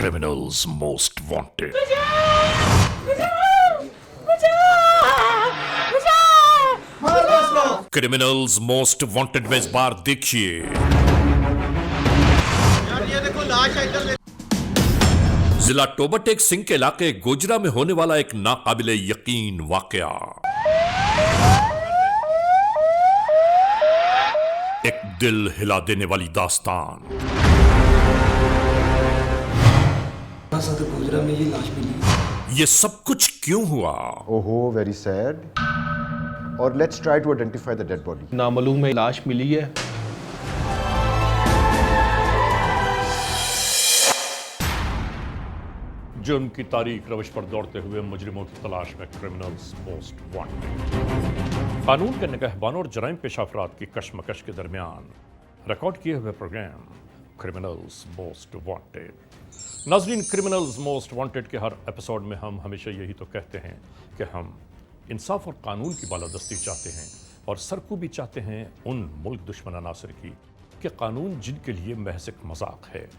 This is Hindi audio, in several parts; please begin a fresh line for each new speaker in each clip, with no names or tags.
criminals most wanted. Criminals most wanted में इस बार देखिए जिला टोबा टेक सिंह के इलाके गोजरा में होने वाला एक नाकाबिले यकीन वाकया। एक दिल हिला देने वाली दास्तान।
गोजरा में ये लाश मिली।
ये सब कुछ क्यों हुआ?
ओहो, वेरी सैड। और let's try to identify the dead body.
नामालूम लाश मिली है।
जुर्म की तारीख रविश पर दौड़ते हुए मुजरिमों की तलाश में क्रिमिनल्स मोस्ट वांटेड। कानून के निगहबानों और जराइम पेशा अफराद की कशमकश के दरमियान रिकॉर्ड किए हुए प्रोग्राम क्रिमिनल्स मोस्ट वांटेड। नाजरीन, क्रिमिनल्स मोस्ट वांटेड के हर एपिसोड में हम हमेशा यही तो कहते हैं कि हम इंसाफ और कानून की बालादस्ती चाहते हैं और सरकूबी चाहते हैं उन मुल्क दुश्मन अनासर की कि कानून जिनके लिए महज एक मजाक है।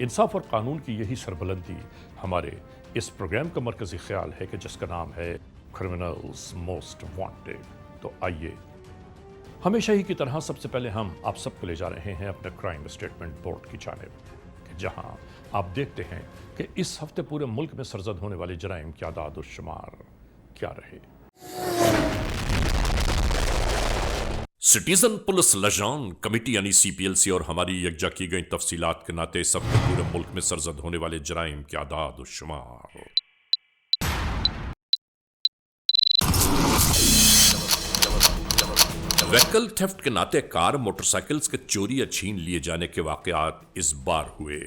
इंसाफ और कानून की यही सरबलंदी हमारे इस प्रोग्राम का मरकजी ख्याल है कि जिसका नाम है क्रिमिनल्स मोस्ट वांटेड। तो आइए, हमेशा ही की तरह सबसे पहले हम आप सबको ले जा रहे हैं अपने क्राइम स्टेटमेंट बोर्ड की जानिब, जहां आप देखते हैं कि इस हफ्ते पूरे मुल्क में सरजद होने वाले जराइम की आदाद और शुमार क्या रहे। सिटीजन पुलिस लजान कमेटी यानी सीपीएलसी और हमारी यकजा की गई तफसीलात के नाते इस हफ्ते पूरे मुल्क में सरजद होने वाले जराइम की आदाद और शुमार। व्हीकल थेफ्ट के नाते कार मोटरसाइकिल्स के चोरी या छीन लिए जाने के वाकयात इस बार हुए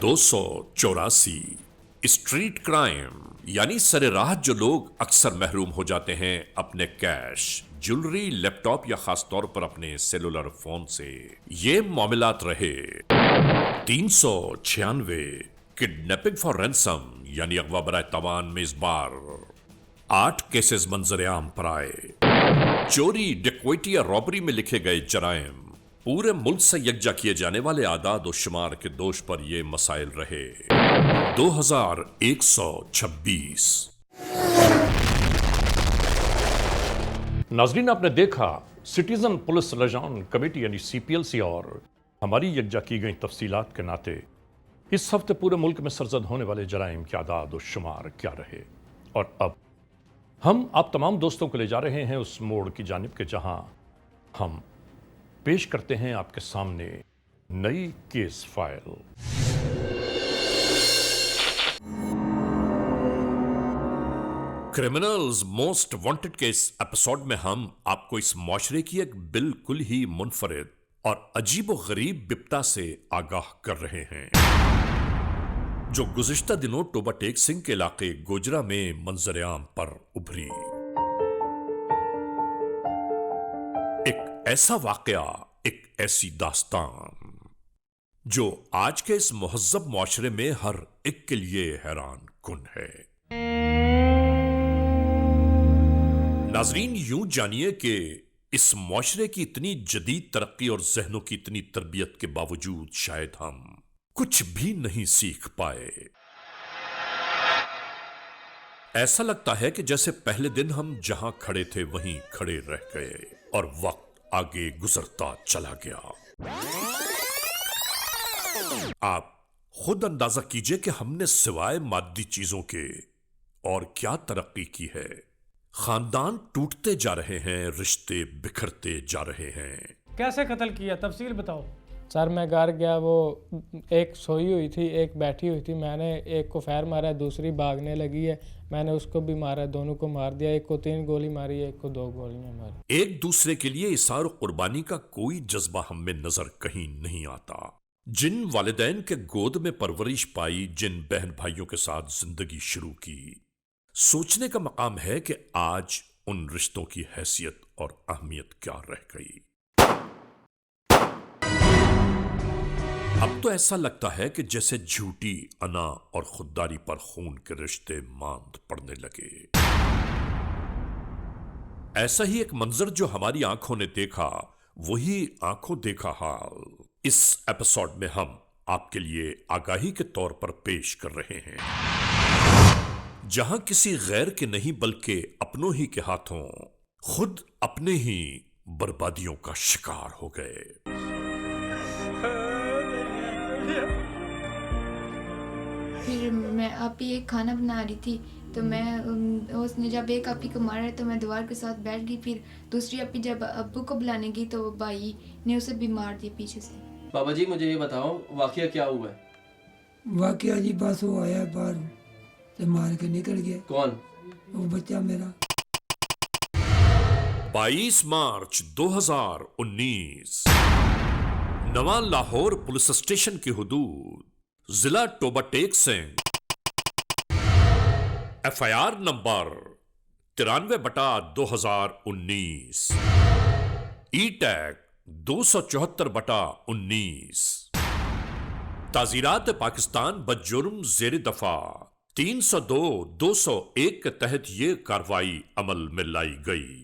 284। स्ट्रीट क्राइम यानी सरेराह जो लोग अक्सर महरूम हो जाते हैं अपने कैश, ज्वेलरी, लैपटॉप या खासतौर पर अपने सेलुलर फोन से। ये मामलात रहे 396। किडनैपिंग फॉर रैंसम यानी अगवा बराए तवान में इस बार 8 केसेस मंजर आम पर आए। चोरी, डकैती या रॉबरी में लिखे गए जराइम पूरे मुल्क से यकजा किए जाने वाले आदाद और शुमार के दोष पर ये मसाइल रहे 2126। नाजरीन, आपने देखा सिटीजन पुलिस लजान कमेटी यानी सीपीएलसी और हमारी यकजा की गई तफसीलात के नाते इस हफ्ते पूरे मुल्क में सरजद होने वाले जराइम की आदाद और शुमार क्या रहे। और अब हम आप तमाम दोस्तों को ले जा रहे हैं उस मोड़ की जानिब के जहां हम पेश करते हैं आपके सामने नई case file. Criminals most wanted के इस एपिसोड में हम आपको इस मुआशरे की एक बिल्कुल ही मुनफरिद और अजीबो गरीब बिपता से आगाह कर रहे हैं जो गुज़िश्ता दिनों टोबा टेक सिंह के इलाके गोजरा में मंजर आम पर उभरी। एक ऐसा वाकया, एक ऐसी दास्तान जो आज के इस मुहज़्ज़ब मुआशरे में हर एक के लिए हैरान कुन है। नाजरीन, यूं जानिए कि इस मुआशरे की इतनी जदीद तरक्की और जहनों की इतनी तरबियत के बावजूद शायद हम कुछ भी नहीं सीख पाए। ऐसा लगता है कि जैसे पहले दिन हम जहां खड़े थे वहीं खड़े रह गए और वक्त आगे गुजरता चला गया। आप खुद अंदाजा कीजिए कि हमने सिवाय मादी चीजों के और क्या तरक्की की है। खानदान टूटते जा रहे हैं, रिश्ते बिखरते जा रहे हैं।
कैसे कत्ल किया, तफसील बताओ।
सर, मैं घर गया, वो एक सोई हुई थी, एक बैठी हुई थी। मैंने एक को फैर मारा, दूसरी भागने लगी है, मैंने उसको भी मारा, दोनों को मार दिया। एक को 3 गोली मारी, एक को 2 गोलियां मारी।
एक दूसरे के लिए इसार और कुर्बानी का कोई जज्बा हम में नजर कहीं नहीं आता। जिन वालिदैन के गोद में परवरिश पाई, जिन बहन भाइयों के साथ जिंदगी शुरू की, सोचने का मकाम है कि आज उन रिश्तों की हैसियत और अहमियत क्या रह गई। अब तो ऐसा लगता है कि जैसे झूठी अना और खुददारी पर खून के रिश्ते मांद पड़ने लगे। ऐसा ही एक मंजर जो हमारी आंखों ने देखा, वही आंखों देखा हाल। इस एपिसोड में हम आपके लिए आगाही के तौर पर पेश कर रहे हैं। जहां किसी गैर के नहीं बल्कि अपनों ही के हाथों खुद अपने ही बर्बादियों का शिकार हो गए।
फिर मैं आप ही एक खाना बना रही थी तो मैं उसने जब एक आपी को मारा तो मैं दीवार के साथ बैठ गई। फिर दूसरी आपी जब अब्बू को बुलाने गई तो भाई ने उसे भी मार दिया पीछे से।
बाबा जी मुझे ये बताओ वाकया क्या हुआ है?
वाकया जी बस वो आया बाहर तो मार के निकल गया।
कौन?
वो बच्चा मेरा।
22 मार्च 2019 नवा लाहौर पुलिस स्टेशन की हुदूद जिला टोबा टेक सिंह FIR नंबर 93/2019 E-टैग 274/19 ताजीरात पाकिस्तान बजुर्म जेर दफा 302-201 के तहत यह कार्रवाई अमल में लाई गई।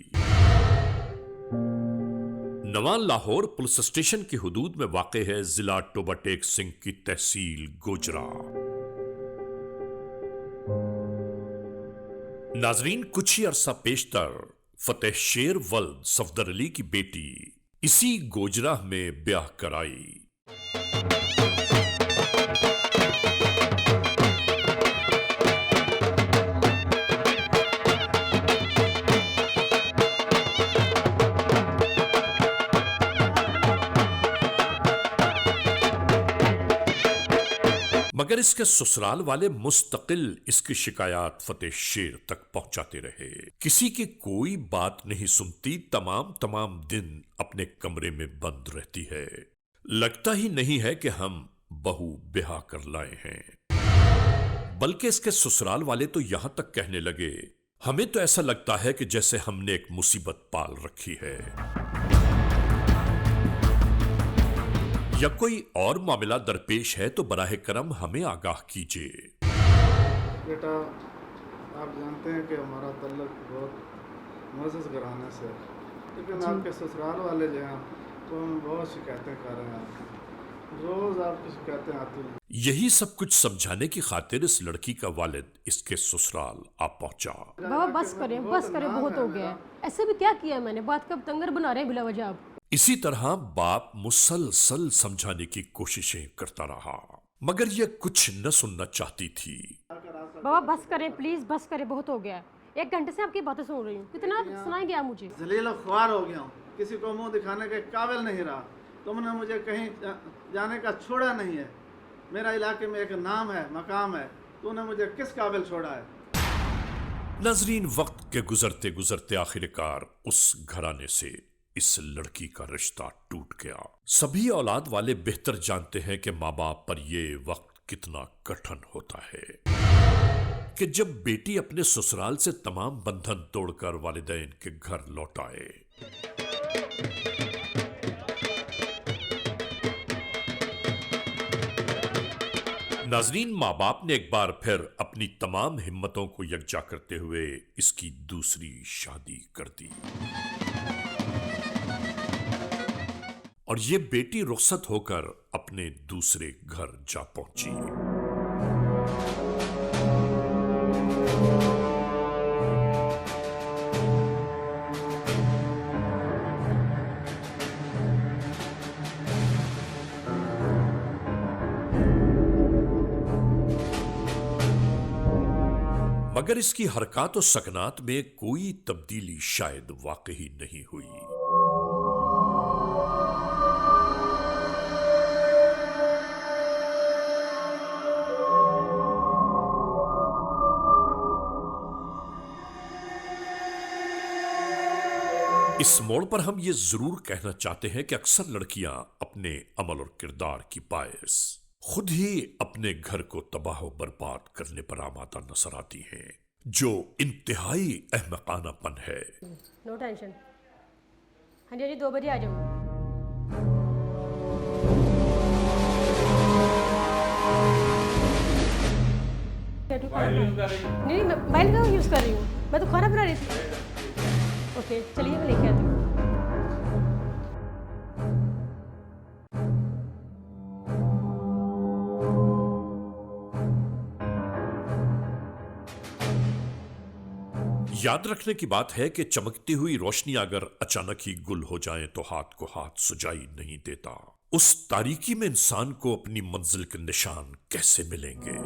नवा लाहौर पुलिस स्टेशन की हुदूद में वाक़ है जिला टोबा टेक सिंह की तहसील गोजरा। नाजरीन, कुछ ही अरसा पेशतर फतेह शेर वल्द सफदर अली की बेटी इसी गोजरा में ब्याह कराई। मगर इसके ससुराल वाले मुस्तकिल इसकी शिकायत फतेह शेर तक पहुंचाते रहे। किसी की कोई बात नहीं सुनती, तमाम दिन अपने कमरे में बंद रहती है। लगता ही नहीं है कि हम बहू ब्याह कर लाए हैं। बल्कि इसके ससुराल वाले तो यहां तक कहने लगे, हमें तो ऐसा लगता है कि जैसे हमने एक मुसीबत पाल रखी है या कोई और मामला दरपेश है तो बराह करम हमें आगाह कीजिए।
बेटा, आप जानते हैं कि हमारा तल्लुक बहुत मुअज़्ज़ज़ घराने से है, लेकिन आपके ससुराल वाले जो हैं तो हमें बहुत शिकायतें कर रहे हैं। रोज़ आपकी शिकायतें आती हैं।
यही सब कुछ समझाने की खातिर इस लड़की का वालिद इसके ससुराल आ पहुंचा।
बाबा बस करें, बहुत हो गया है। ऐसे भी क्या किया मैंने? बात कब तंगर बना रहे हैं बिला वजह आप।
इसी तरह बाप मुसलसल समझाने की कोशिशें करता रहा, मगर यह कुछ न सुनना चाहती थी।
बाबा बस करें प्लीज, बस करें, बहुत हो गया है। 1 घंटे से आपकी बातें सुन रही हूँ, कितना सुनाएंगे आप मुझे?
जलील ख्वार हो गया हूँ, किसी को मुंह दिखाने के काबिल नहीं रहा। तुमने मुझे कहीं जाने का छोड़ा नहीं है। मेरा इलाके में एक नाम है, मकाम है, तूने मुझे किस काबिल छोड़ा है?
नाजरीन, वक्त के गुजरते गुजरते आखिरकार उस घराने से इस लड़की का रिश्ता टूट गया। सभी औलाद वाले बेहतर जानते हैं कि माँ बाप पर यह वक्त कितना कठिन होता है कि जब बेटी अपने ससुराल से तमाम बंधन तोड़कर वालिदैन के घर लौट आए। नाजरीन, माँ बाप ने एक बार फिर अपनी तमाम हिम्मतों को यकजा करते हुए इसकी दूसरी शादी कर दी और ये बेटी रुखसत होकर अपने दूसरे घर जा पहुंची। मगर इसकी हरकत और सकनात में कोई तब्दीली शायद वाकई नहीं हुई। इस मोड़ पर हम ये जरूर कहना चाहते हैं कि अक्सर लड़कियां अपने अमल और किरदार की बायस खुद ही अपने घर को तबाह और बर्बाद करने पर आमादा नजर आती हैं, जो इंतहाई अहमकानापन है।
No tension. हाँ जी 2 बजे आ जाऊंगा। नहीं, मैं मोबाइल का यूज़ कर रही हूँ, मैं तो खाना बना रही थी। ओके चलिए, मैं लेके आती हूँ।
याद रखने की बात है कि चमकती हुई रोशनी अगर अचानक ही गुल हो जाए तो हाथ को हाथ सुझाई नहीं देता। उस तारीकी में इंसान को अपनी मंजिल के निशान कैसे मिलेंगे?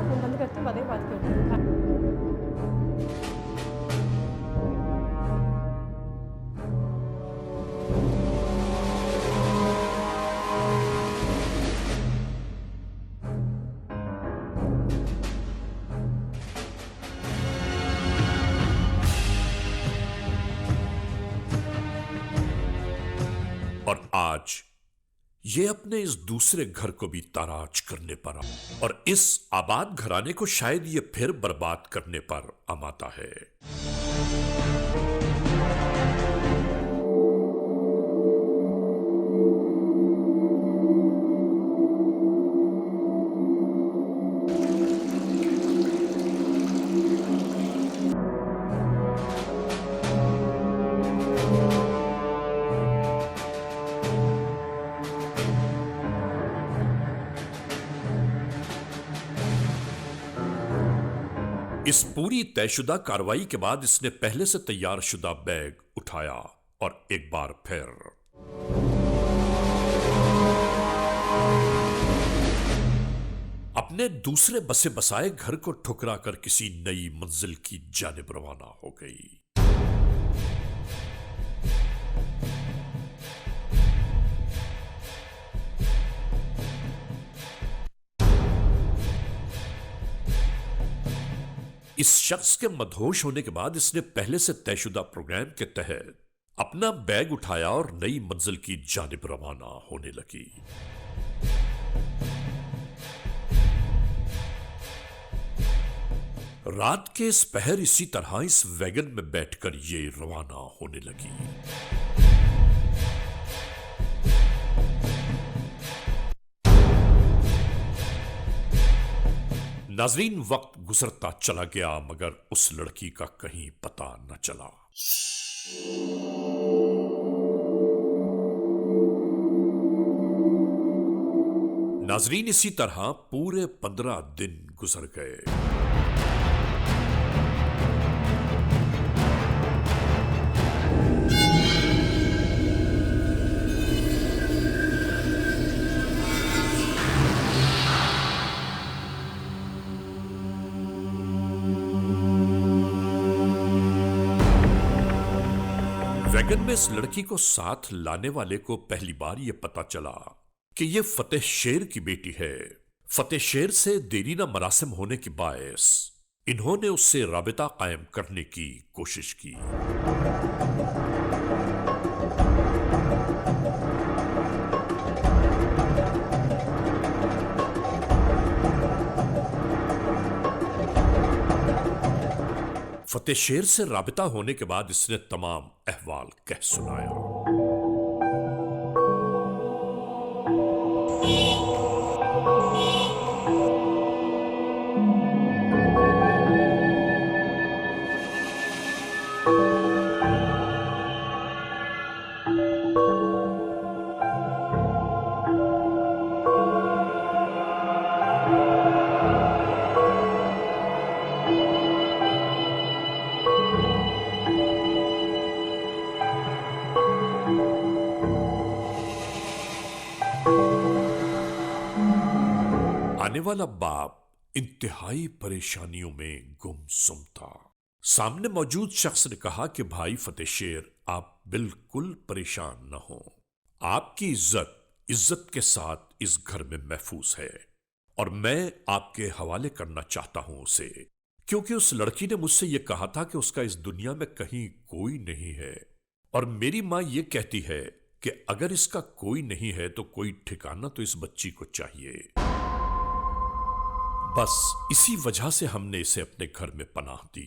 फोन बंद करते बाद में बात करते हैं।
और आज ये अपने इस दूसरे घर को भी ताराज करने पर और इस आबाद घराने को शायद ये फिर बर्बाद करने पर आमादा है। इस पूरी तयशुदा कार्रवाई के बाद इसने पहले से तैयार शुदा बैग उठाया और एक बार फिर अपने दूसरे बसे बसाए घर को ठुकरा कर किसी नई मंजिल की जानिब रवाना हो गई। इस शख्स के मदहोश होने के बाद इसने पहले से तयशुदा प्रोग्राम के तहत अपना बैग उठाया और नई मंजिल की जानिब रवाना होने लगी। रात के इस पहर इसी तरह इस वैगन में बैठकर ये रवाना होने लगी। नाजरीन, वक्त गुजरता चला गया मगर उस लड़की का कहीं पता न चला। नाजरीन, इसी तरह पूरे 15 दिन गुजर गए। वैगन में इस लड़की को साथ लाने वाले को पहली बार यह पता चला कि यह फतेह शेर की बेटी है। फतेह शेर से देरीना मरासिम होने की बायस इन्होंने उससे राबिता कायम करने की कोशिश की। फतेह शेर से राबिता होने के बाद इसने तमाम अहवाल कह सुनाया। आने वाला बाप इंतहाई परेशानियों में गुमसुम था। सामने मौजूद शख्स ने कहा कि भाई फतेह शेर, आप बिल्कुल परेशान न हो। आपकी इज्जत के साथ इस घर में महफूज है और मैं आपके हवाले करना चाहता हूं उसे, क्योंकि उस लड़की ने मुझसे यह कहा था कि उसका इस दुनिया में कहीं कोई नहीं है और मेरी मां यह कहती है कि अगर इसका कोई नहीं है तो कोई ठिकाना तो इस बच्ची को चाहिए। बस इसी वजह से हमने इसे अपने घर में पनाह दी।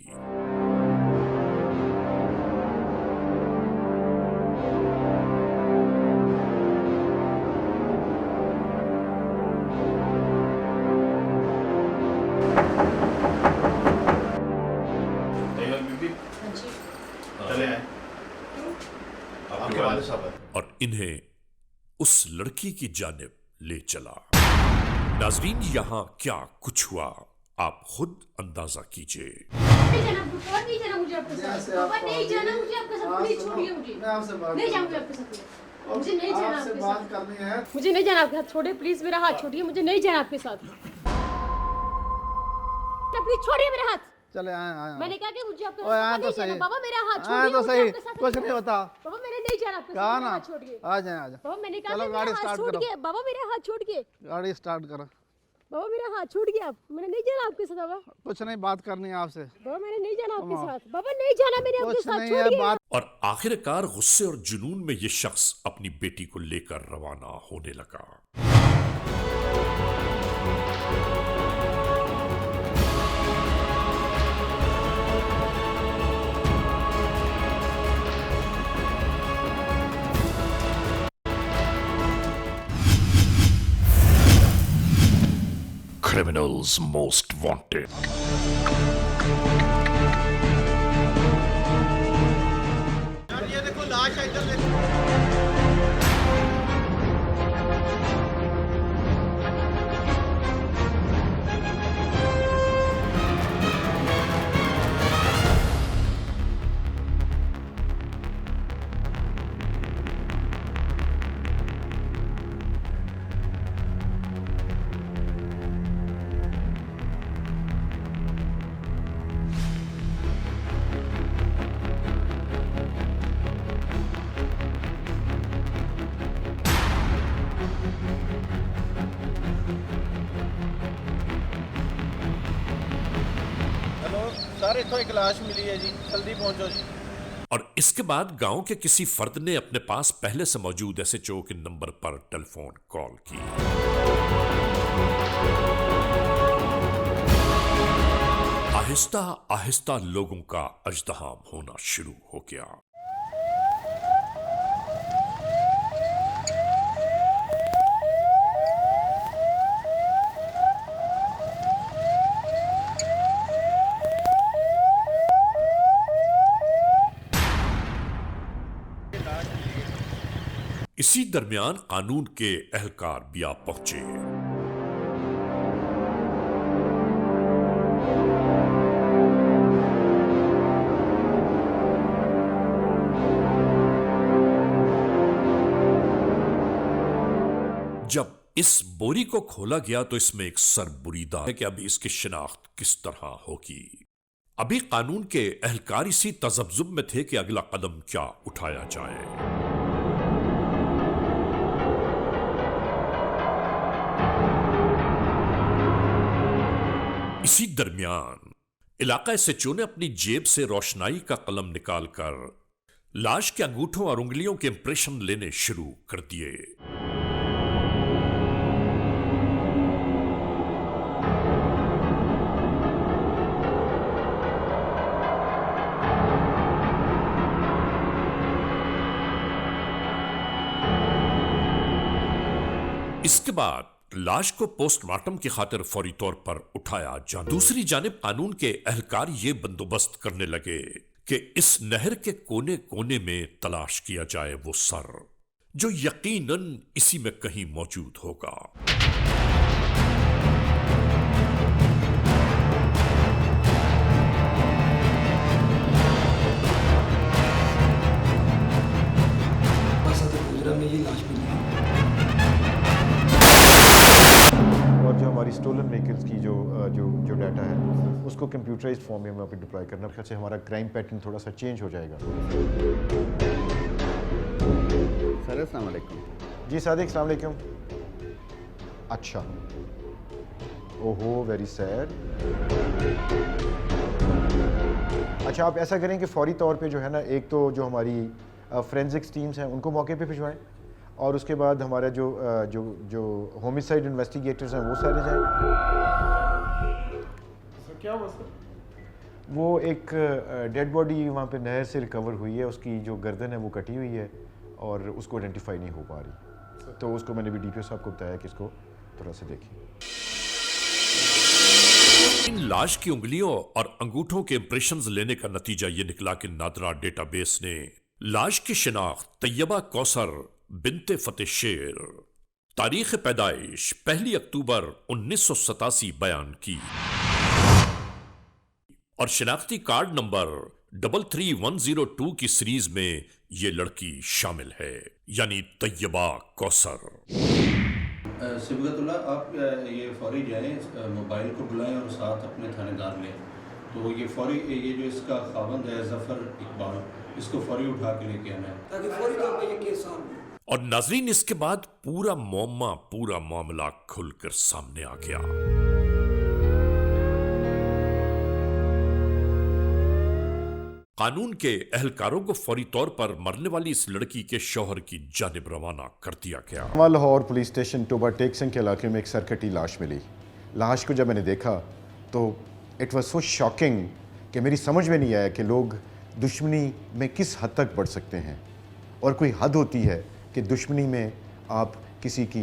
बीबी चले आए।
इन्हें उस लड़की की जानिब ले चला। नाजरीन, यहां क्या कुछ हुआ आप खुद अंदाजा कीजिए।
नहीं जाना मुझे आपके साथ, पापा नहीं जाना मुझे आपके साथ, प्लीज छोड़िए मुझे,
मैं आपसे बात
नहीं जाऊंगी आपके साथ, मुझे नहीं जाना
आपसे
आपके
बात
साथ,
करनी है।
मुझे नहीं जाना आपके साथ, छोड़िए प्लीज मेरा हाथ छोड़िए, मुझे नहीं जाना आपके साथ, प्लीज छोड़िए मेरा हाथ।
चले आए
मैंने कहा कि मुझे आपके
ओए, आए
साथ
तो
नहीं
सही।
जाना, बाबा मेरा हाथ
आए
छोड़िए,
तो
मुझे
सही,
आपके साथ
कुछ नहीं होता।
बाबा मैंने नहीं जाना आपके
कहा
साथ, मेरा
ना,
हाथ छोड़िए।
आ जाए आ जाए।
बाबा मैंने कहा
चलो
कि
गाड़ी
मेरा हाथ
स्टार्ट
छोड़
करो।
के, बाबा मेरा हाथ छोड़ के,
गाड़ी स्टार्ट करो।
बाबा मेरा हाथ छोड़ के, आप मैंने नहीं जाना आपके साथ, बाबा
कुछ नहीं, बात करनी है आपसे।
बाबा मैंने नहीं जाना आपके साथ, बाबा नहीं जाना मेरे आपके
कुछ
साथ,
नहीं है
छोड़िए।
बात।
और आखिरकार गुस्से और जुनून में यह शख्स अपनी बेटी को लेकर रवाना होने लगा। Criminals Most Wanted.
सर इतो एक लाश मिली है जी, जल्दी पहुंचो जी।
और इसके बाद गांव के किसी फर्द ने अपने पास पहले से मौजूद एसएचओ के नंबर पर टेलीफोन कॉल की। आहिस्ता आहिस्ता लोगों का अजदहाम होना शुरू हो गया। इसी दरमियान कानून के एहलकार भी आ पहुंचे। जब इस बोरी को खोला गया तो इसमें एक सरबुरीदा है कि अभी इसकी शिनाख्त किस तरह होगी। अभी कानून के एहलकार इसी तजब्जुब में थे कि अगला कदम क्या उठाया जाए। इसी दरमियान इलाका एसएचओ ने अपनी जेब से रोशनाई का कलम निकालकर लाश के अंगूठों और उंगलियों के इंप्रेशन लेने शुरू कर दिए। इसके बाद लाश को पोस्टमार्टम की खातिर फौरी तौर पर उठाया जा। दूसरी जानिब कानून के एहलकार ये बंदोबस्त करने लगे कि इस नहर के कोने कोने में तलाश किया जाए वो सर जो यकीनन इसी में कहीं मौजूद होगा।
में ये लाश मिली है।
और जो हमारी स्टोलन व्हीकल्स की जो डाटा है उसको कंप्यूटराइज्ड फॉर्म में हमें डिप्लॉय करना है, से हमारा क्राइम पैटर्न थोड़ा सा चेंज हो जाएगा।
सर अस्सलाम वालेकुम।
जी सादिक अस्सलाम वालेकुम। अच्छा, ओहो वेरी सैड। अच्छा, आप ऐसा करें कि फौरी तौर पे जो है ना, एक तो जो हमारी फोरेंसिक्स टीम्स हैं उनको मौके पे भिजवाएं और उसके बाद हमारा जो होमिसाइड इन्वेस्टिगेटर्स हैं वो सारे जाएं।
क्या हुआ सर?
वो एक डेड बॉडी वहाँ पे नहर से रिकवर हुई है, उसकी जो गर्दन है वो कटी हुई है और उसको आइडेंटिफाई नहीं हो पा रही, तो उसको मैंने भी डीपीओ साहब को बताया कि इसको थोड़ा सा देखिए।
इन लाश की उंगलियों और अंगूठों के इंप्रेशंस लेने का नतीजा ये निकला कि नादरा डेटाबेस ने लाश की शिनाख्त तैयबा कौसर बिनते फतेह शेर, तारीख पैदाइश 1 अक्टूबर 1987 बयान की और शिनाख्ती कार्ड नंबर 33102 की सीरीज में ये लड़की शामिल है, यानी तैयबा कौसर।
सिबगतुल्लाह, आप ये फौरी जाएं, मोबाइल को बुलाएं और साथ अपने थानेदार लें। तो ये फौरी, ये जो इसका खावंद है जफर इकबाल, इसको फौरी उठा के लेके आना है ताकि फौरी तौर पे ये केस सामने।
और नाजरीन, इसके बाद पूरा मामला खुलकर सामने आ गया। कानून के एहलकारों को फौरी तौर पर मरने वाली इस लड़की के शौहर की जानिब रवाना कर दिया गया।
लाहौर पुलिस स्टेशन टोबा टेक सिंह के इलाके में एक सरकटी लाश मिली। लाश को जब मैंने देखा तो इट वाज सो शॉकिंग कि मेरी समझ में नहीं आया कि लोग दुश्मनी में किस हद तक बढ़ सकते हैं, और कोई हद होती है कि दुश्मनी में आप किसी की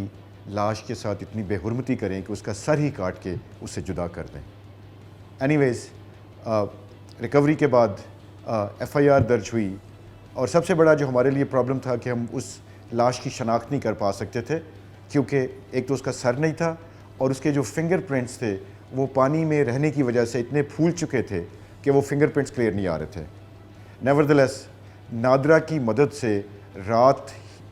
लाश के साथ इतनी बेहुरमती करें कि उसका सर ही काट के उससे जुदा कर दें। एनीवेज़, रिकवरी के बाद FIR दर्ज हुई, और सबसे बड़ा जो हमारे लिए प्रॉब्लम था कि हम उस लाश की शनाख्त नहीं कर पा सकते थे, क्योंकि एक तो उसका सर नहीं था और उसके जो फिंगरप्रिंट्स थे वो पानी में रहने की वजह से इतने फूल चुके थे कि वो फिंगरप्रिंट्स क्लियर नहीं आ रहे थे। नेवरदलेस, नादरा की मदद से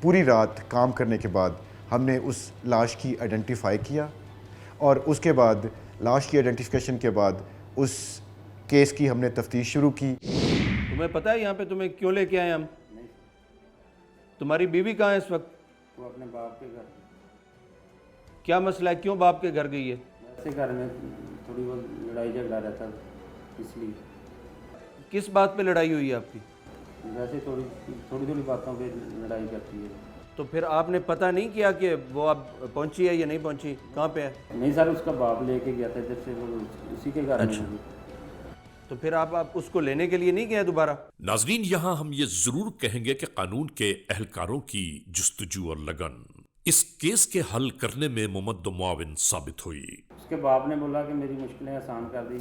पूरी रात काम करने के बाद हमने उस लाश की आइडेंटिफाई किया, और उसके बाद लाश की आइडेंटिफिकेशन के बाद उस केस की हमने तफ्तीश शुरू की।
तुम्हें पता है यहाँ पे तुम्हें क्यों लेके आए हम? नहीं। तुम्हारी बीवी कहाँ है इस वक्त?
वो अपने बाप के घर।
क्या मसला है, क्यों बाप के घर गई है?
ऐसे घर में थोड़ी बहुत लड़ाई झगड़ा रहता, इसलिए।
किस बात पे लड़ाई हुई है आपकी?
वैसे थोड़ी बातों पे लड़ाई करती है।
तो फिर आपने पता नहीं किया कि वो अब पहुंची है या नहीं पहुंची, कहाँ पे है?
नहीं सर, उसका बाप लेके गया था इधर से, वो उसी के घर में।
तो फिर आप उसको लेने के लिए नहीं गए दोबारा?
नाजरीन, यहां हम ये जरूर कहेंगे कि कानून के एहलकारों की जुस्तजू और लगन इस केस के हल करने में मुआविन साबित हुई।
उसके बाप ने बोला कि मेरी मुश्किलें आसान कर दी।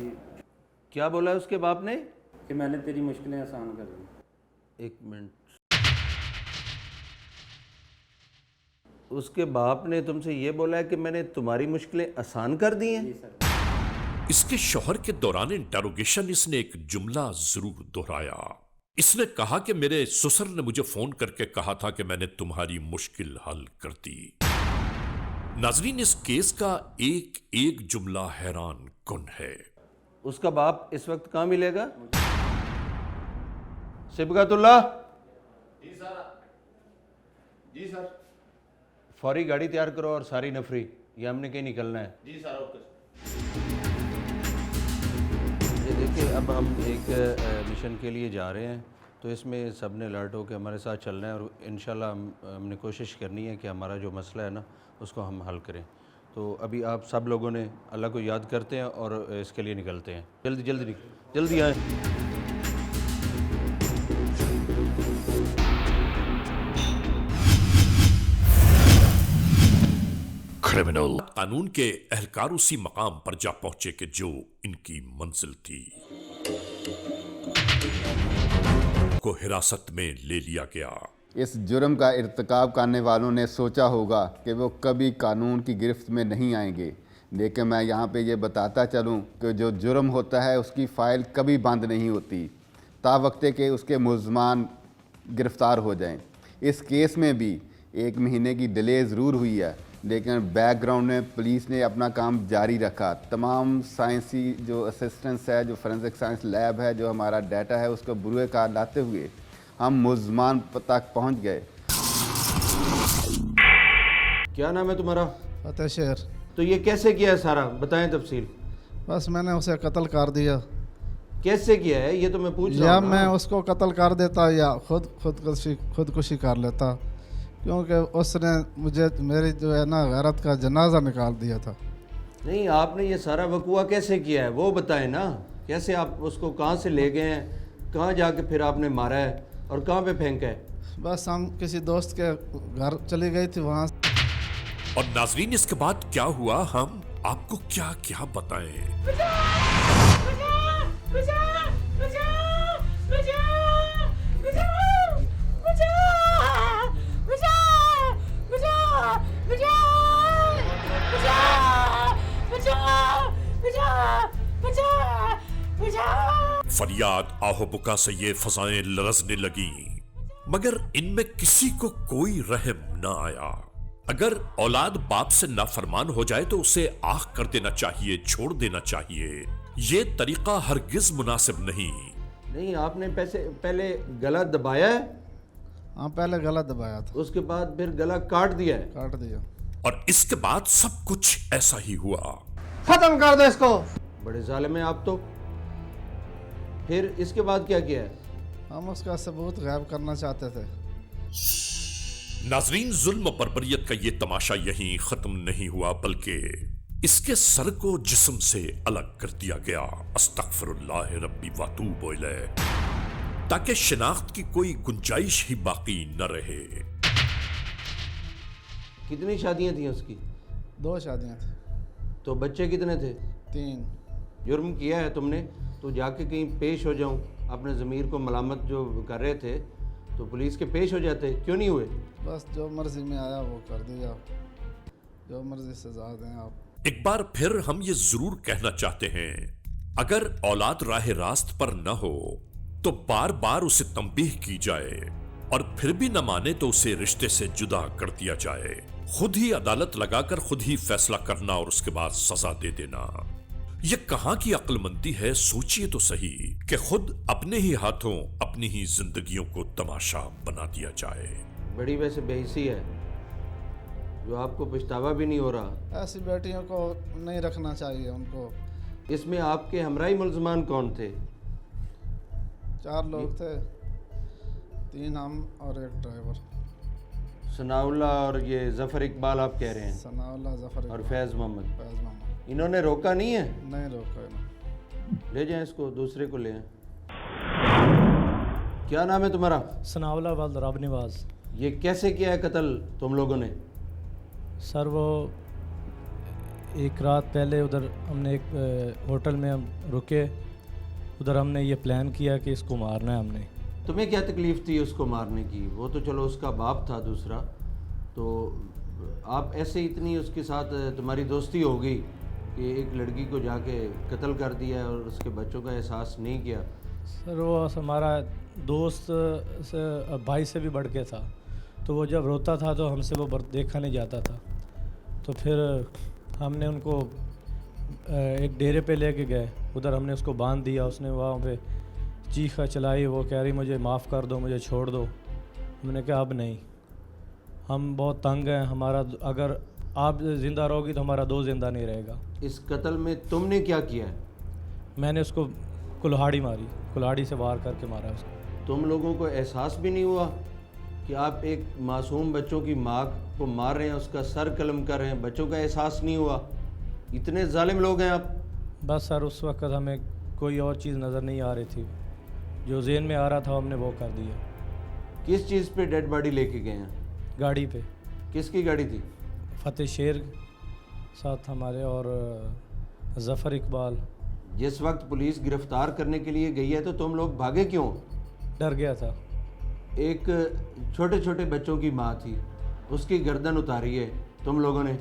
क्या बोला उसके बाप ने?
कि मैंने तेरी मुश्किलें आसान कर दी।
एक मिनट, उसके बाप ने तुमसे ये बोला है कि मैंने तुम्हारी मुश्किलें आसान कर दी हैं?
जी सर।
इसके शौहर के दौरान इंटरोगेशन इसने एक जुमला जरूर दोहराया। इसने कहा कि मेरे ससुर ने मुझे फोन करके कहा था कि मैंने तुम्हारी मुश्किल हल कर दी। नाजरीन, इस केस का एक एक जुमला हैरान कुन है।
उसका बाप इस वक्त कहाँ मिलेगा? सिबगतुल्लाह।
जी सर। जी सर।
फौरी गाड़ी तैयार करो और सारी नफरी, ये हमने कहीं निकलना है।
जी सर, ओके।
देखिए, अब हम एक मिशन के लिए जा रहे हैं, तो इसमें सब ने अलर्ट होकर हमारे साथ चलना है, और इंशाल्लाह हमने कोशिश करनी है कि हमारा जो मसला है ना उसको हम हल करें। तो अभी आप सब लोगों ने अल्लाह को याद करते हैं और इसके लिए निकलते हैं। जल्दी आएँ।
क्रिमिनल कानून के एहलकार उसी मकाम पर जा पहुंचे कि जो इनकी मंजिल थी। को हिरासत में ले लिया गया।
इस जुर्म का इर्तिकाब करने वालों ने सोचा होगा कि वो कभी कानून की गिरफ्त में नहीं आएंगे, लेकिन मैं यहाँ पे ये बताता चलूँ कि जो जुर्म होता है उसकी फ़ाइल कभी बंद नहीं होती तावक्ते के उसके मुल्ज़मान गिरफ़्तार हो जाएं। इस केस में भी 1 महीने की डिले ज़रूर हुई है, लेकिन बैकग्राउंड में पुलिस ने अपना काम जारी रखा। तमाम साइंसी जो असिस्टेंस है, जो फोरेंसिक साइंस लैब है, जो हमारा डाटा है, उसको बुरे कार लाते हुए हम मुल्ज़मान तक पहुंच गए।
क्या नाम है तुम्हारा?
फतेह शेर।
तो ये कैसे किया है सारा, बताएं तफसील।
बस मैंने उसे कत्ल कर दिया।
कैसे किया है ये तो मैं पूछ रहा हूं।
या मैं उसको कत्ल कर देता या खुदकुशी कर लेता, क्योंकि उसने मुझे मेरी जो है ना गैरत का जनाजा निकाल दिया था।
नहीं, आपने ये सारा वकूआ कैसे किया है वो बताएं ना। कैसे आप उसको कहाँ से ले गए हैं, कहाँ जाके फिर आपने मारा है और कहाँ पे फेंका है?
बस हम किसी दोस्त के घर चली गई थी वहाँ।
और नाजरीन, इसके बाद क्या हुआ हम आपको क्या क्या बताएं। फरियाद आहोबुका से ये फजाएं लरजने लगी, मगर इनमें किसी को कोई रहम न आया। अगर औलाद बाप से नाफरमान हो जाए तो उसे आह कर देना चाहिए, छोड़ देना चाहिए। ये तरीका हरगिज मुनासिब नहीं।
नहीं, आपने पहले गला दबाया है?
हाँ, पहले गला दबाया था,
उसके बाद फिर गला काट दिया है?
काट दिया।
और इसके बाद सब कुछ ऐसा ही हुआ।
खत्म कर दो इसको।
बड़े जालिम हैं आप तो। फिर इसके बाद क्या किया है?
हम उसका सबूत गायब करना चाहते थे।
नाजरीन, जुल्म और बर्बरियत का ये तमाशा यहीं खत्म नहीं हुआ, बल्कि इसके सर को जिस्म से अलग कर दिया गया। अस्तगफिरुल्लाह रब्बी वातूब इलैह, ताकि शिनाख्त की कोई गुंजाइश ही बाकी न रहे।
कितनी शादियां थी उसकी?
2 शादियां थी।
तो बच्चे कितने थे?
3।
जुर्म किया है तुमने तो जाके कहीं पेश हो जाऊं। अपने ज़मीर को मलामत जो कर रहे थे तो पुलिस के पेश हो जाते, क्यों नहीं हुए?
बस जो मर्जी में आया वो कर दिया, जो मर्जी सजा दें आप।
एक बार फिर हम ये जरूर कहना चाहते हैं, अगर औलाद राह रास्त पर न हो तो बार बार उसे तंबीह की जाए, और फिर भी न माने तो उसे रिश्ते से जुदा कर दिया जाए। खुद ही अदालत लगाकर खुद ही फैसला करना और उसके बाद सजा दे देना, ये कहां की अक्लमंदी है? सोचिए तो सही कि खुद अपने ही हाथों अपनी ही जिंदगियों को तमाशा बना दिया जाए।
बड़ी वैसे बेहिसी है जो आपको पछतावा भी नहीं हो रहा।
ऐसी बेटियों को नहीं रखना चाहिए उनको।
इसमें आपके हमराई मुल्ज़मान कौन थे?
4 लोग थे, 3 हम और 1 ड्राइवर।
सनाउल्लाह और ये जफ़र इकबाल आप कह रहे हैं?
सनाउल्लाह, जफ़र
और
इकबाल,
फैज़ मोहम्मद।
फैज़ मोहम्मद।
इन्होंने रोका नहीं है?
नहीं रोका इन्होंने।
ले जाएं इसको, दूसरे को ले आएं। क्या नाम है तुम्हारा?
सनाउल्लाह वाल रब निवाज।
ये कैसे किया है कत्ल तुम लोगों ने?
सर वो एक रात पहले उधर हमने एक होटल में हम रुके, उधर हमने ये प्लान किया कि इसको मारना है हमने।
तुम्हें क्या तकलीफ़ थी उसको मारने की? वो तो चलो उसका बाप था दूसरा, तो आप ऐसे इतनी उसके साथ तुम्हारी दोस्ती हो गई कि एक लड़की को जाके कत्ल कर दिया और उसके बच्चों का एहसास नहीं किया?
सर वो हमारा दोस्त भाई से भी बढ़ के था, तो वो जब रोता था तो हमसे वो देखा नहीं जाता था। तो फिर हमने उनको एक डेरे पे लेके गए, उधर हमने उसको बांध दिया। उसने वहाँ पे चीखा चलाई, वो कह रही मुझे माफ़ कर दो, मुझे छोड़ दो। हमने कहा अब नहीं, हम बहुत तंग हैं, हमारा अगर आप ज़िंदा रहोगी तो हमारा दोस्त ज़िंदा नहीं रहेगा।
इस कत्ल में तुमने क्या किया है?
मैंने उसको कुल्हाड़ी मारी, कुल्हाड़ी से वार करके मारा उसको।
तुम लोगों को एहसास भी नहीं हुआ कि आप एक मासूम बच्चों की माँ को मार रहे हैं, उसका सर कलम कर रहे हैं, बच्चों का एहसास नहीं हुआ? इतने जालिम लोग हैं आप।
बस सर उस वक्त हमें कोई और चीज़ नज़र नहीं आ रही थी, जो ज़हन में आ रहा था हमने वो कर दिया।
किस चीज़ पे डेड बॉडी लेके गए हैं?
गाड़ी पे।
किसकी गाड़ी थी?
फतेह शेर साथ हमारे और जफ़र इकबाल।
जिस वक्त पुलिस गिरफ्तार करने के लिए गई है तो तुम लोग भागे क्यों?
डर गया था।
एक छोटे छोटे बच्चों की माँ थी, उसकी गर्दन उतारी है तुम लोगों ने,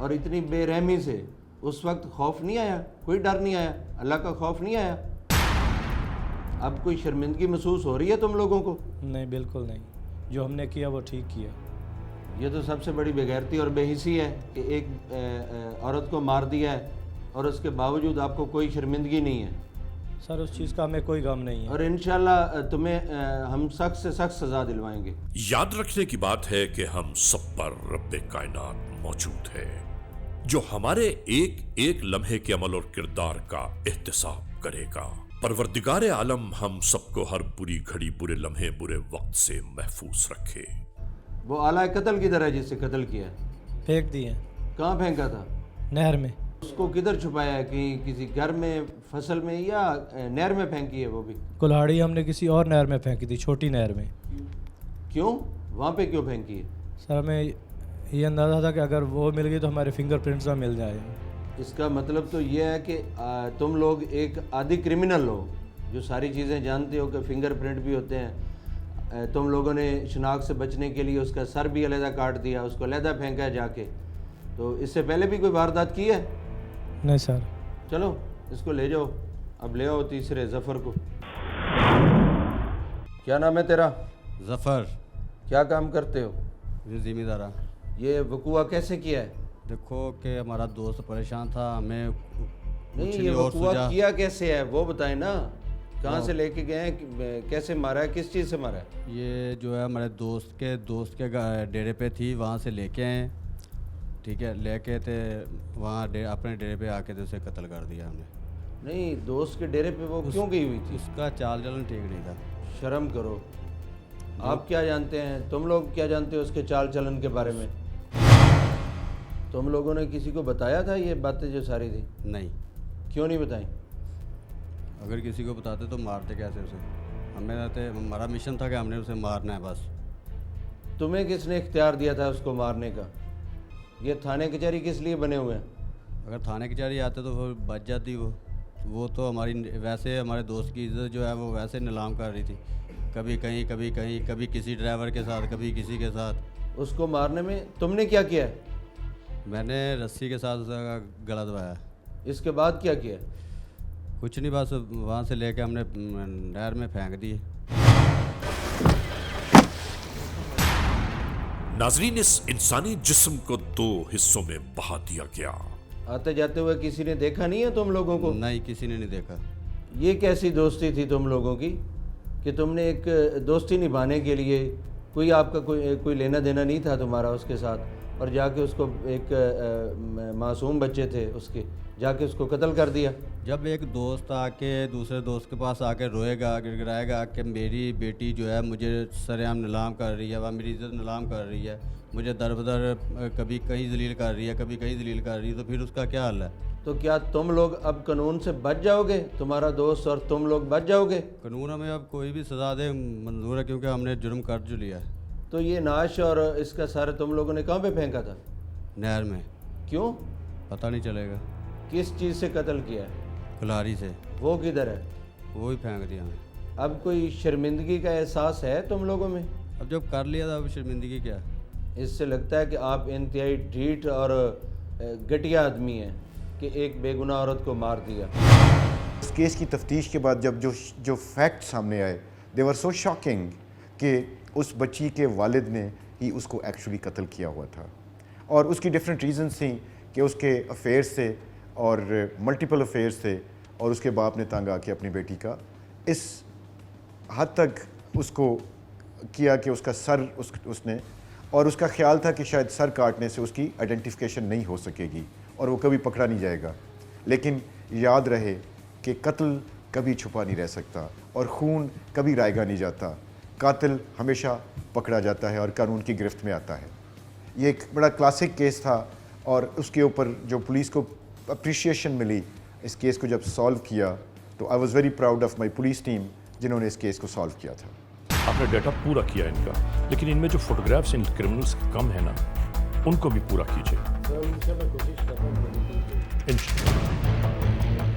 और इतनी बेरहमी से। उस वक्त खौफ नहीं आया? कोई डर नहीं आया? अल्लाह का खौफ नहीं आया? अब कोई शर्मिंदगी महसूस हो रही है तुम लोगों को?
नहीं, बिल्कुल नहीं, जो हमने किया वो ठीक किया।
ये तो सबसे बड़ी बेगैरती और बेहिसी है कि एक औरत को मार दिया है और उसके बावजूद आपको कोई शर्मिंदगी नहीं है।
सर उस चीज़ का हमें कोई गम नहीं है,
और इंशाल्लाह तुम्हें हम सख्त से सख्त सज़ा दिलवाएंगे।
याद रखने की बात है कि हम सब पर रब्बे कायनात मौजूद है, जो हमारे एक एक लम्हे के अमल और किरदार का एहतिसाब करेगा। परवरदिगार आलम हम सबको हर बुरी घड़ी, बुरे लम्हे, बुरे वक्त से महफूज रखे।
वो आला कत्ल किधर है जिससे कत्ल किया?
फेंक दिए।
कहाँ फेंका था?
नहर में।
उसको किधर छुपाया है? कि किसी घर में, फसल में, या नहर में फेंकी है? वो भी
कुल्हाड़ी हमने किसी और नहर में फेंकी थी, छोटी नहर में।
क्यों? वहाँ पे क्यों फेंकी है?
सर हमें ये अंदाज़ा था कि अगर वो मिल गई तो हमारे फिंगरप्रिंट्स ना मिल जाए।
इसका मतलब तो ये है कि तुम लोग एक आदि क्रिमिनल हो जो सारी चीज़ें जानते हो कि फिंगरप्रिंट भी होते हैं। तुम लोगों ने शनाख्त से बचने के लिए उसका सर भी अलहदा काट दिया, उसको अलहदा फेंका है जाके। तो इससे पहले भी कोई वारदात की है?
नहीं सर।
चलो इसको ले जाओ, अब ले आओ तीसरे जफ़र को। क्या नाम है तेरा?
जफ़र।
क्या काम करते हो?
ज़िम्मेदारा।
ये वकूआ कैसे किया है?
देखो कि हमारा दोस्त परेशान था, हमें
नहीं, ये वकूआ किया कैसे है वो बताएं ना। कहाँ से लेके गए हैं, कैसे मारा है, किस चीज़ से मारा है?
ये जो है हमारे दोस्त के डेरे पे थी, वहाँ से लेके आए, ठीक है, लेके थे वहाँ अपने डेरे पे आके तो उसे कत्ल कर दिया हमने।
नहीं, दोस्त के डेरे पे वो क्यों गई हुई थी?
उसका चाल चलन ठीक नहीं था।
शर्म करो। आप क्या जानते हैं, तुम लोग क्या जानते हो उसके चाल चलन के बारे में? तुम लोगों ने किसी को बताया था ये बातें जो सारी थी?
नहीं।
क्यों नहीं बताई?
अगर किसी को बताते तो मारते कैसे उसे? हमारा मिशन था कि हमने उसे मारना है बस।
तुम्हें किसने इख्तियार दिया था उसको मारने का? ये थाने कचहरी किस लिए बने हुए हैं?
अगर थाने कचहरी आते तो फिर बच जाती वो तो हमारी वैसे हमारे दोस्त की इज्जत जो है वो वैसे नीलाम कर रही थी, कभी कहीं कभी कहीं, कभी किसी ड्राइवर के साथ, कभी किसी के साथ।
उसको मारने में तुमने क्या किया है?
मैंने रस्सी के साथ उसका गला दबाया।
इसके बाद क्या किया?
कुछ नहीं, बस वहाँ से लेके हमने नहर में फेंक दिए।
नाजरीन, इस इंसानी जिस्म को 2 हिस्सों में बहा दिया गया।
आते जाते हुए किसी ने देखा नहीं है तुम लोगों को?
नहीं, किसी ने नहीं देखा।
ये कैसी दोस्ती थी तुम लोगों की कि तुमने एक दोस्ती निभाने के लिए कोई आपका कोई लेना देना नहीं था तुम्हारा उसके साथ, और जाके उसको एक मासूम बच्चे थे उसके, जाके उसको कत्ल कर दिया?
जब एक दोस्त आके दूसरे दोस्त के पास आके रोएगा, गिड़गिड़ाएगा कि मेरी बेटी जो है मुझे सरेआम नीलाम कर रही है, वह मेरी इज्जत नीलाम कर रही है, मुझे दर बदर कभी कहीं जलील कर रही है, कभी कहीं जलील कर रही है, तो फिर उसका क्या हाल है?
तो क्या तुम लोग अब कानून से बच जाओगे? तुम्हारा दोस्त और तुम लोग बच जाओगे?
कानून हमें अब कोई भी सज़ा दे मंजूर है, क्योंकि हमने जुर्म कर जो लिया है।
तो ये नाश और इसका सारा तुम लोगों ने कहाँ पे फेंका था?
नहर में।
क्यों?
पता नहीं चलेगा।
किस चीज़ से कत्ल किया है?
कुल्हाड़ी से।
वो किधर है?
वो ही फेंक दिया हमें।
अब कोई शर्मिंदगी का एहसास है तुम लोगों में?
अब जब कर लिया था अब शर्मिंदगी क्या?
इससे लगता है कि आप इंतहाई ढीठ और घटिया आदमी हैं कि एक बेगुनाह औरत को मार दिया।
इस केस की तफ्तीश के बाद जब जो फैक्ट सामने आए, दे वर सो शॉकिंग कि उस बच्ची के वालिद ने ही उसको एक्चुअली कत्ल किया हुआ था, और उसकी डिफरेंट रीजंस थी कि उसके अफेयर्स से और मल्टीपल अफेयर्स थे, और उसके बाप ने तंग आके अपनी बेटी का इस हद तक उसको किया कि उसका सर उसने, और उसका ख्याल था कि शायद सर काटने से उसकी आइडेंटिफिकेशन नहीं हो सकेगी और वो कभी पकड़ा नहीं जाएगा। लेकिन याद रहे कि कत्ल कभी छुपा नहीं रह सकता और खून कभी रायगा नहीं जाता। कातिल हमेशा पकड़ा जाता है और कानून की गिरफ्त में आता है। ये एक बड़ा क्लासिक केस था, और उसके ऊपर जो पुलिस को अप्रिशिएशन मिली इस केस को जब सॉल्व किया, तो I was very proud of my police team जिन्होंने इस केस को सॉल्व किया था।
आपने डाटा पूरा किया इनका, लेकिन इनमें जो फोटोग्राफ्स इन क्रिमिनल्स के कम है ना, उनको भी पूरा कीजिए।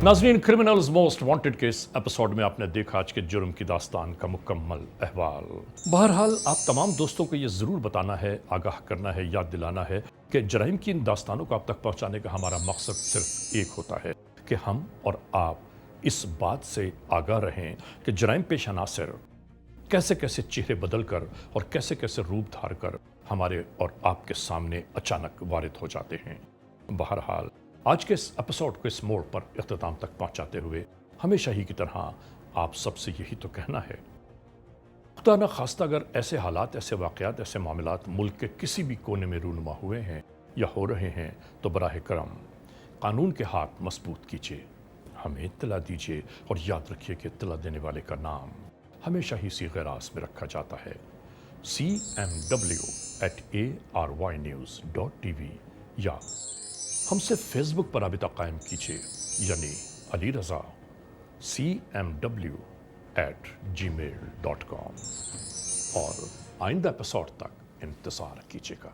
नाज़रीन, criminals most wanted case episode में आपने देखा आज के जुर्म की दास्तान का मुकम्मल अहवाल। बहरहाल आप तमाम दोस्तों को ये ज़रूर बताना है, आगाह करना है, याद दिलाना है कि जराइम की इन दास्तानों को आप तक पहुँचाने का हमारा मकसद सिर्फ एक होता है कि हम और आप इस बात से आगाह रहें कि जराइम पेश अनासर कैसे कैसे चेहरे बदल कर और कैसे कैसे रूप धार कर हमारे और आपके सामने अचानक वारिद हो जाते हैं। बहरहाल आज के इस एपिसोड को इस मोड़ पर इख्तिताम तक पहुंचाते हुए हमेशा ही की तरह आप सबसे यही तो कहना है, खुदा न खास्ता अगर ऐसे हालात, ऐसे वाक़यात, ऐसे मामलात मुल्क के किसी भी कोने में रूनुमा हुए हैं या हो रहे हैं, तो बराह करम कानून के हाथ मजबूत कीजिए, हमें इत्तला दीजिए, और याद रखिए कि इत्तला देने वाले का नाम हमेशा ही सीग़े रास में रखा जाता है, cmw@arYnews.tv, या हमसे फेसबुक पर राबिता कायम कीजिए, यानी अली रज़ा cmw@gmail.com, और आइंदा एपिसोड तक इंतज़ार कीजिएगा।